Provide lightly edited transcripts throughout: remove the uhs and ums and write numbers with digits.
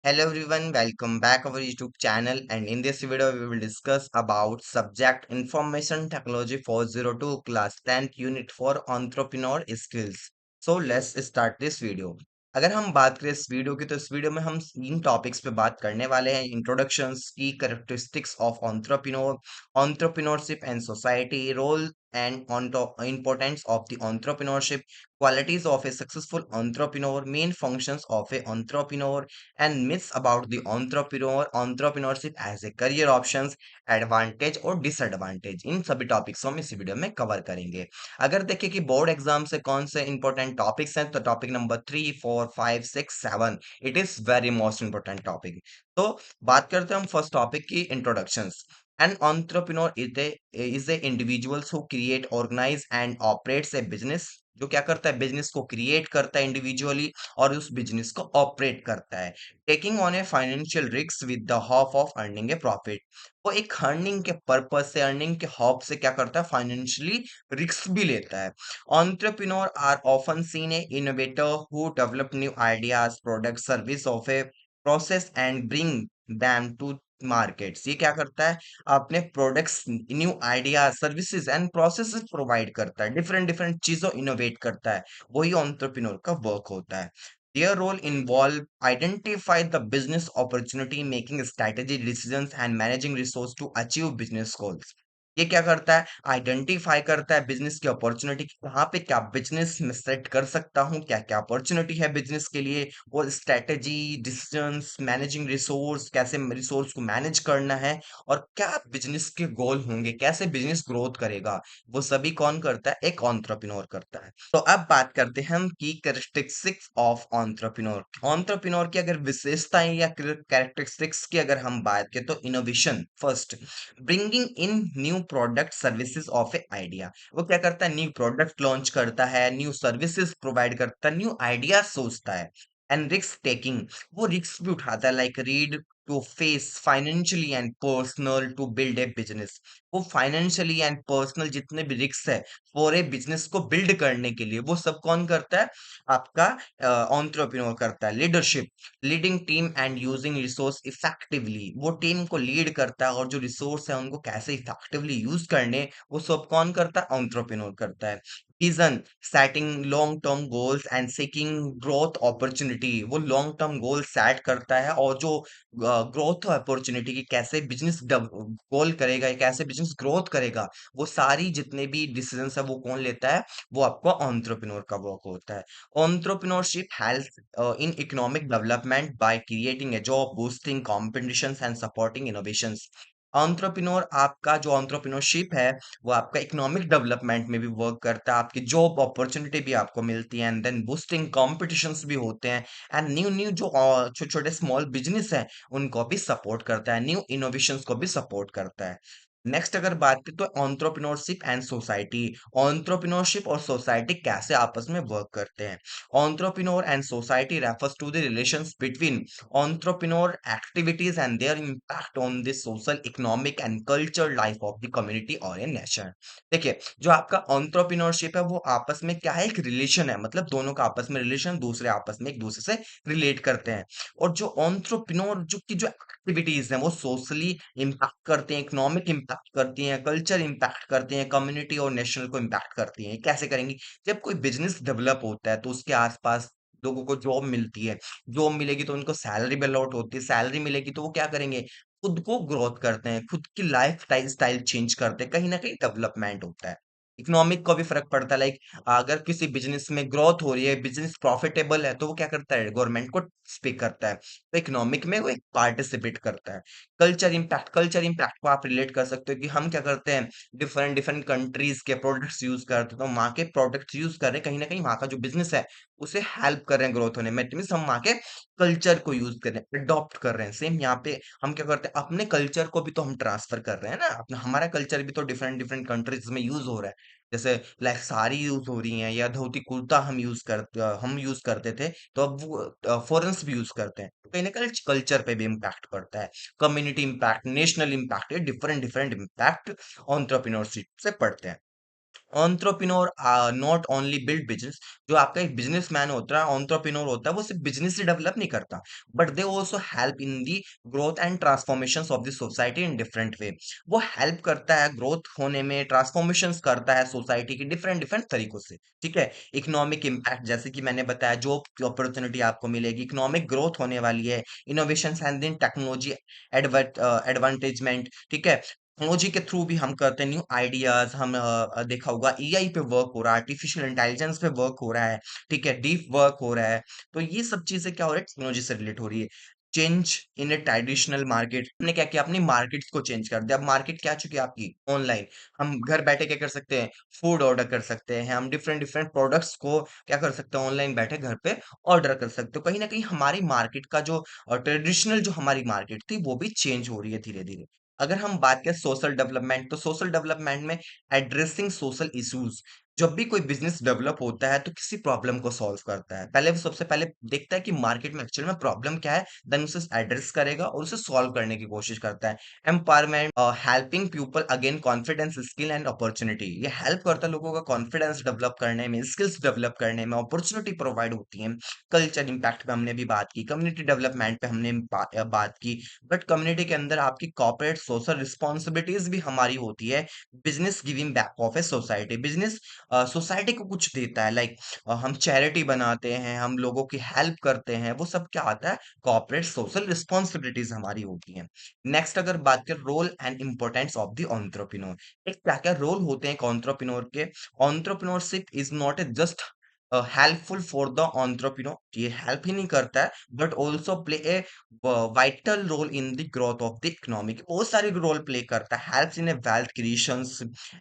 Hello everyone, welcome back our YouTube channel, and in this video we will discuss about subject Information Technology 402 class 10th unit for entrepreneur skills. So let's start this video. अगर हम बात करें इस video की तो इस video में हम तीन टॉपिक्स पे बात करने वाले हैं। इंट्रोडक्शंस की characteristics of entrepreneur, entrepreneurship and society, role and importance of the entrepreneurship, qualities of a successful entrepreneur, main functions of a entrepreneur, and myths about the entrepreneurship as a career options, advantage और disadvantage, इन सभी topics हम इस video में cover करेंगे। अगर देखें कि board exam से कौन से इंपॉर्टेंट टॉपिक्स हैं तो topic number 3, 4, 5, 6, 7 it is very most important topic. तो बात करते हैं हम फर्स्ट टॉपिक की, introductions. An entrepreneur is a individuals who create, organize and operates a business। जो क्या करता है, बिजनेस को क्रिएट करता है इंडिविजुअली और उस बिजनेस को ऑपरेट करता है। Taking on a financial risk with the hope of earning a profit. वो एक अर्निंग के पर्पज से, अर्निंग के होप से क्या करता है, फाइनेंशियली रिस्क भी लेता है। Entrepreneur are often seen a innovator who develop new ideas, product, service of a process and bring them to markets. ये क्या करता है, अपने products, new idea, services and processes provide करता है, डिफरेंट डिफरेंट चीजों इनोवेट करता है। वही एंटरप्रेन्योर का वर्क होता है। Their role involve identify the business opportunity, making strategy decisions and managing resource to achieve business goals। ये क्या करता है, आइडेंटिफाई करता है बिजनेस की अपॉर्चुनिटी, कहाँ पे क्या बिजनेस में सेट कर सकता हूँ, क्या क्या अपॉर्चुनिटी है बिजनेस के लिए, और स्ट्रेटेजी, डिसीजंस, मैनेजिंग रिसोर्स, कैसे रिसोर्स को मैनेज करना है, और क्या बिजनेस के गोल होंगे, कैसे बिजनेस ग्रोथ करेगा, वो सभी कौन करता है, एक एंटरप्रेन्योर करता है। तो अब बात करते हैं हम की कैरेक्टरिस्टिक्स ऑफ एंटरप्रेन्योर। एंटरप्रेन्योर की अगर विशेषताएं या कैरेक्टरिस्टिक्स की अगर हम बात करें तो innovation first, bringing in new product services of A idea. वो क्या करता है, न्यू प्रोडक्ट लॉन्च करता है, न्यू सर्विसेज प्रोवाइड करता है, न्यू आइडिया सोचता है। एंड रिस्क टेकिंग, वो रिस्क भी उठाता है, like read to face financially and personal to build a business. वो फाइनेंशियली एंड पर्सनल जितने भी रिस्क है फॉर ए बिजनेस को बिल्ड करने के लिए, वो सब कौन करता है, आपका एंटरप्रेन्योर करता है। Leadership, leading team and using resource effectively, वो टीम को लीड करता है और जो रिसोर्स है उनको कैसे इफेक्टिवली यूज करने, वो सब कौन करता है, एंटरप्रेन्योर करता है। Vision, setting long term goals and seeking growth opportunity, वो लॉन्ग टर्म गोल सेट करता है और जो ग्रोथ अपॉर्चुनिटी की कैसे बिजनेस गोल करेगा, कैसे बिजनेस ग्रोथ करेगा, वो सारी जितने भी डिसीजंस है वो कौन लेता है, वो आपको एंटरप्रेन्योर का वर्क होता है। Entrepreneurship helps in economic development by creating a job, boosting competitions and supporting innovations। Entrepreneur आपका जो एंटरप्रेन्योरशिप है वो आपका इकोनॉमिक डेवलपमेंट में भी वर्क करता है, आपकी जॉब अपॉर्चुनिटी भी आपको मिलती है, एंड देन बूस्टिंग कॉम्पिटिशन्स भी होते हैं, एंड न्यू न्यू जो छोटे छोटे स्मॉल बिजनेस है उनको भी सपोर्ट करता है, न्यू इनोवेशंस को भी सपोर्ट करता है। नेक्स्ट अगर बात करें तो एंटरप्रेन्योरशिप एंड सोसाइटी, एंटरप्रेन्योरशिप और सोसाइटी कैसे आपस में वर्क करते हैं। Entrepreneur and society refers to the relations between entrepreneur activities and their impact on the social, economic and cultural life of the community or a nation। देखिए, जो आपका entrepreneurship है वो आपस में क्या है, एक रिलेशन है, मतलब दोनों का आपस में रिलेशन, दूसरे आपस में एक दूसरे से रिलेट करते हैं। और जो entrepreneur जो एक्टिविटीज हैं वो सोशली इम्पैक्ट करते हैं, इकोनॉमिक इम्पैक्ट करती हैं, कल्चर इम्पैक्ट करते हैं, कम्युनिटी और नेशनल को इम्पैक्ट करती हैं। कैसे करेंगी, जब कोई बिजनेस डेवलप होता है तो उसके आसपास लोगों को जॉब मिलती है, जॉब मिलेगी तो उनको सैलरी भी अलॉट होती है, सैलरी मिलेगी तो वो क्या करेंगे, खुद को ग्रोथ करते हैं, खुद की लाइफ स्टाइल चेंज करते हैं, कहीं ना कहीं डेवलपमेंट होता है। इकोनॉमिक को भी फर्क पड़ता है, लाइक अगर किसी बिजनेस में ग्रोथ हो रही है, बिजनेस प्रॉफिटेबल है, तो वो क्या करता है, गवर्नमेंट को स्पीक करता है, तो इकोनॉमिक में वो एक पार्टिसिपेट करता है। कल्चर इम्पैक्ट को आप रिलेट कर सकते हो कि हम क्या करते हैं, डिफरेंट डिफरेंट कंट्रीज के प्रोडक्ट्स यूज करते हैं, तो वहाँ के प्रोडक्ट्स यूज कर रहे हैं, कहीं ना कहीं वहाँ का जो बिजनेस है उसे हेल्प कर रहे हैं ग्रोथ होने में, मीन्स हम वहाँ के कल्चर को यूज कर रहे हैं, अडॉप्ट कर रहे हैं। सेम यहाँ पे हम क्या करते हैं, अपने कल्चर को भी तो हम ट्रांसफर कर रहे हैं ना, अपना हमारा कल्चर भी तो डिफरेंट डिफरेंट कंट्रीज में यूज हो रहा है। जैसे लाइक साड़ी यूज हो रही है या धोती कुर्ता हम यूज करते थे, तो अब वो फॉरेन्स भी यूज करते हैं, तो कहीं ना कहीं कल्चर पे भी इम्पैक्ट पड़ता है। कम्युनिटी इम्पैक्ट, नेशनल इम्पैक्ट, ये डिफरेंट डिफरेंट इम्पैक्ट एंटरप्रेन्योरशिप से पड़ते हैं। Entrepreneur not only build business. जो आपका एक बिजनेसमैन होता है, एंटरप्रेन्योर होता है, वो सिर्फ बिजनेस ही डेवलप नहीं करता, but they also help in the growth and transformations of the society in different way. वो हेल्प करता है ग्रोथ होने में, ट्रांसफॉर्मेशंस करता है सोसाइटी के डिफरेंट डिफरेंट तरीकों से। ठीक है, इकोनॉमिक इम्पैक्ट, जैसे कि मैंने बताया, जॉब की अपॉर्चुनिटी आपको मिलेगी, इकोनॉमिक ग्रोथ होने वाली है, इनोवेशन एंड देन टेक्नोलॉजी एडवांटेजमेंट। ठीक है, टेक्नोलॉजी के थ्रू भी हम करते हैं न्यू आइडियाज। हम देखा होगा एआई पे वर्क हो रहा है, आर्टिफिशियल इंटेलिजेंस पे वर्क हो रहा है। ठीक है, डीप वर्क हो रहा है। तो ये सब चीजें क्या हो रहा है, टेक्नोलॉजी से रिलेट हो रही है। Change in A traditional market, हमने क्या किया, अपनी मार्केट्स को चेंज कर दिया। अब मार्केट क्या आ चुकी है आपकी, ऑनलाइन। हम घर बैठे क्या कर सकते हैं, फूड ऑर्डर कर सकते हैं, हम डिफरेंट डिफरेंट प्रोडक्ट्स को क्या कर सकते हैं, ऑनलाइन बैठे घर पे ऑर्डर कर सकते हो। कहीं ना कहीं हमारी मार्केट का जो ट्रेडिशनल जो हमारी मार्केट थी, वो भी चेंज हो रही है धीरे धीरे। अगर हम बात करें सोशल डेवलपमेंट, तो सोशल डेवलपमेंट में एड्रेसिंग सोशल इश्यूज। जब भी कोई बिजनेस डेवलप होता है तो किसी प्रॉब्लम को सॉल्व करता है, पहले वो सबसे पहले देखता है कि मार्केट में एक्चुअल में प्रॉब्लम क्या है, देन उसे एड्रेस करेगा और उसे सॉल्व करने की कोशिश करता है। Empowerment, helping people again confidence, skill and opportunity. ये हेल्प करता है लोगों का कॉन्फिडेंस डेवलप करने में, स्किल्स डेवलप करने में, अपॉर्चुनिटी प्रोवाइड होती है। कल्चर इम्पैक्ट पे हमने भी बात की, कम्युनिटी डेवलपमेंट पे हमने बात की। बट कम्युनिटी के अंदर आपकी कॉर्पोरेट सोशल रिस्पॉन्सिबिलिटीज भी हमारी होती है। Business giving back of a society, business society को कुछ देता है, लाइक हम चैरिटी बनाते हैं, हम लोगों की हेल्प करते हैं, वो सब क्या आता है, कॉर्पोरेट सोशल रिस्पॉन्सिबिलिटीज हमारी होती हैं। नेक्स्ट अगर बात करें role and importance of the entrepreneur, एक क्या क्या रोल होते हैं एक एंटरप्रेन्योर के। Entrepreneurship is not a just helpful for the entrepreneur, ये हेल्प ही नहीं करता है, but also play a vital role in the growth of the economic. बहुत सारे रोल प्ले करता है, helps in a wealth creations,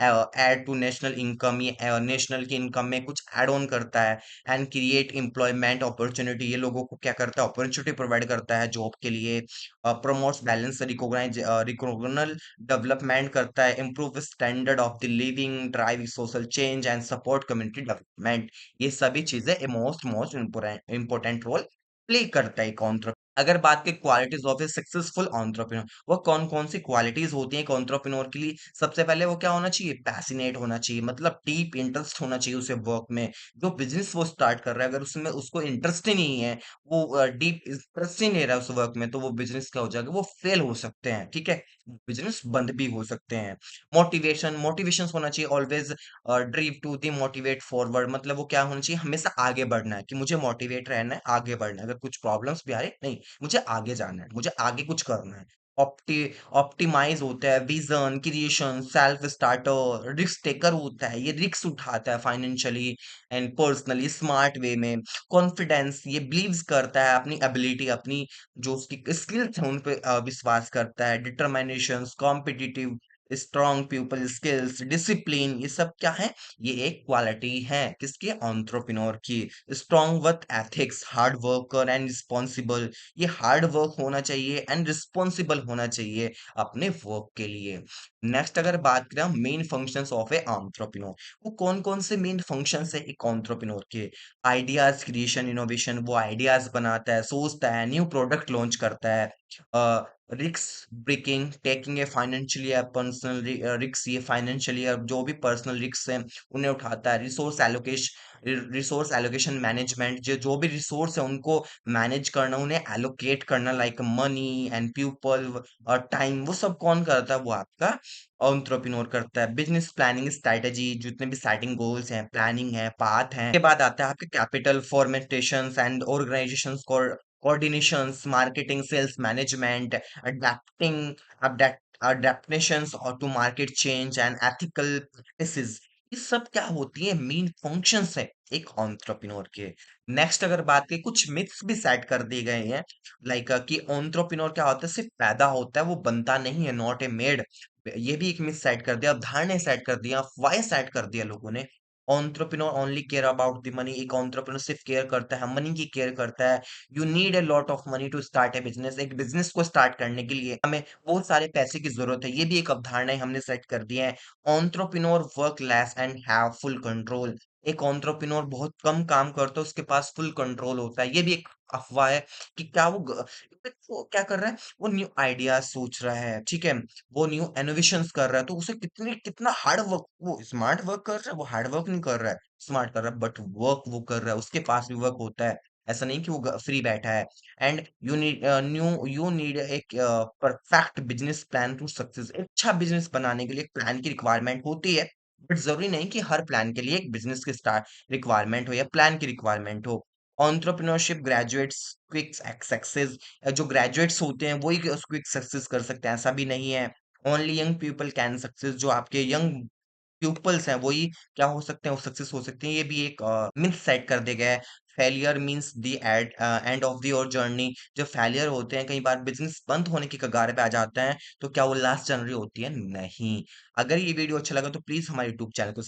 add to national income, ये नेशनल की इनकम में कुछ ऐड ऑन करता है। एंड क्रिएट एम्प्लॉयमेंट अपॉर्चुनिटी, ये लोगों को क्या करता है, अपॉर्चुनिटी प्रोवाइड करता है जॉब के लिए। प्रमोट्स बैलेंस रिकोगनाइज डेवलपमेंट करता है, improve standard of the living, drive social change and support community development. ये सभी चीजें most most important role play करता है कौन। अगर बात की qualities of a successful entrepreneur, वो कौन कौन सी क्वालिटीज होती हैं एक एंटरप्रेन्योर के लिए। सबसे पहले वो क्या होना चाहिए, पैसिनेट होना चाहिए, मतलब डीप इंटरेस्ट होना चाहिए उसे वर्क में। जो बिजनेस वो स्टार्ट कर रहा है, अगर उसमें उसको इंटरेस्ट ही नहीं है, वो डीप इंटरेस्ट ही नहीं रहा उस वर्क में, तो वो बिजनेस क्या हो जाएगा, वो फेल हो सकते हैं। ठीक है, बिजनेस बंद भी हो सकते हैं। मोटिवेशन, मोटिवेशन होना चाहिए always, drive to the motivate forward, मतलब वो क्या होना चाहिए, हमेशा आगे बढ़ना है, कि मुझे मोटिवेट रहना है, आगे बढ़ना है, अगर कुछ प्रॉब्लम्स भी आ रही नहीं, मुझे आगे जाना है, मुझे आगे कुछ करना है। ऑप्टी ऑप्टिमाइज होता है, vision creation, self starter, risk taker होता है, ये रिस्क उठाता है financially and personally smart way में। कॉन्फिडेंस, ये बिलीव्स करता है अपनी एबिलिटी, अपनी जो उसकी स्किल्स है उन पे विश्वास करता है। Determination, competitive, strong people skills, discipline, ये सब क्या है, ये एक क्वालिटी है किसकी, एंटरप्रेन्योर की। Strong work ethics, hard worker and responsible, ये हार्ड वर्क होना चाहिए एंड रिस्पॉन्सिबल होना चाहिए अपने वर्क के लिए। नेक्स्ट अगर बात करें main functions of A entrepreneur, वो कौन कौन से मेन फंक्शंस है एक एंटरप्रेन्योर के। आइडियाज क्रिएशन इनोवेशन, वो आइडियाज बनाता है, सोचता है, न्यू प्रोडक्ट लॉन्च करता है। Risk breaking, taking a financially personal risk, ये फाइनेंशियली जो भी पर्सनल रिस्क है उन्हें उठाता है। रिसोर्स एलोकेशन मैनेजमेंट, जो जो भी रिसोर्स है उनको मैनेज करना, उन्हें एलोकेट करना, लाइक मनी एंड पीपल और टाइम, वो सब कौन करता है, वो आपका एंटरप्रेन्योर करता है। बिजनेस प्लानिंग स्ट्रेटेजी, जितने भी सेटिंग गोल्स हैं, प्लानिंग है, पाथ है। के बाद आता है आपके capital formation and organisation coordinations, marketing, sales management, adapting adaptations और to market change and ethical practices. ये सब क्या होती है, मेन फंक्शंस है एक एंटरप्रेन्योर के। नेक्स्ट अगर बात करें, कुछ मिथ्स भी सेट कर दिए गए हैं, लाइक कि एंटरप्रेन्योर क्या होता है, सिर्फ पैदा होता है, वो बनता नहीं है, नॉट ए मेड। ये भी एक मिथ सेट कर दिया, धारणा सेट कर दिया, अफवाहें सेट कर दिया लोगों ने। Entrepreneur only care about the money, एक एंटरप्रेन्योर सिर्फ केयर करता है, मनी की केयर करता है। You need a lot of money to start a business, एक बिजनेस को स्टार्ट करने के लिए हमें बहुत सारे पैसे की जरूरत है, ये भी एक अवधारणा हमने सेट कर दी है। Entrepreneur work less and have full control, एक एंटरप्रेन्योर बहुत कम काम करता है, उसके पास फुल कंट्रोल होता है। ये भी एक अफ़वाह है कि क्या वो क्या कर रहा है, वो न्यू आइडियाज़ सोच रहा है, ठीक है? वो न्यू इनोवेशंस कर रहा है, तो उसे कितना हार्ड वर्क, वो स्मार्ट वर्क कर रहा है, वो हार्ड वर्क नहीं कर रहा है, स्मार्ट कर रहा है, बट वर्क वो कर रहा है, उसके पास भी वर्क होता है। ऐसा नहीं कि वो फ्री बैठा है। एंड यू नीड एक perfect business plan to success. एक अच्छा बिजनेस बनाने के लिए एक प्लान की रिक्वायरमेंट होती है, बट जरूरी नहीं कि हर प्लान के लिए एक बिजनेस की स्टार्ट रिक्वायरमेंट हो या प्लान की रिक्वायरमेंट हो। एंटरप्रेन्योरशिप ग्रेजुएट्स क्विक सक्सेस, जो ग्रेजुएट्स होते हैं वही क्विक सक्सेस कर सकते हैं, ऐसा भी नहीं है। Only young people can success, जो आपके यंग प्यूपल्स हैं वही क्या हो सकते हैं, वो सक्सेस हो सकते हैं। ये भी एक मिथ सेट कर दिया गया है। Failure means the end of the your journey. जो फेलियर होते हैं, कई बार बिजनेस बंद होने की कगार पे आ जाते हैं, तो क्या वो लास्ट जर्नी होती है? नहीं। अगर ये वीडियो अच्छा लगा तो प्लीज हमारे यूट्यूब चैनल को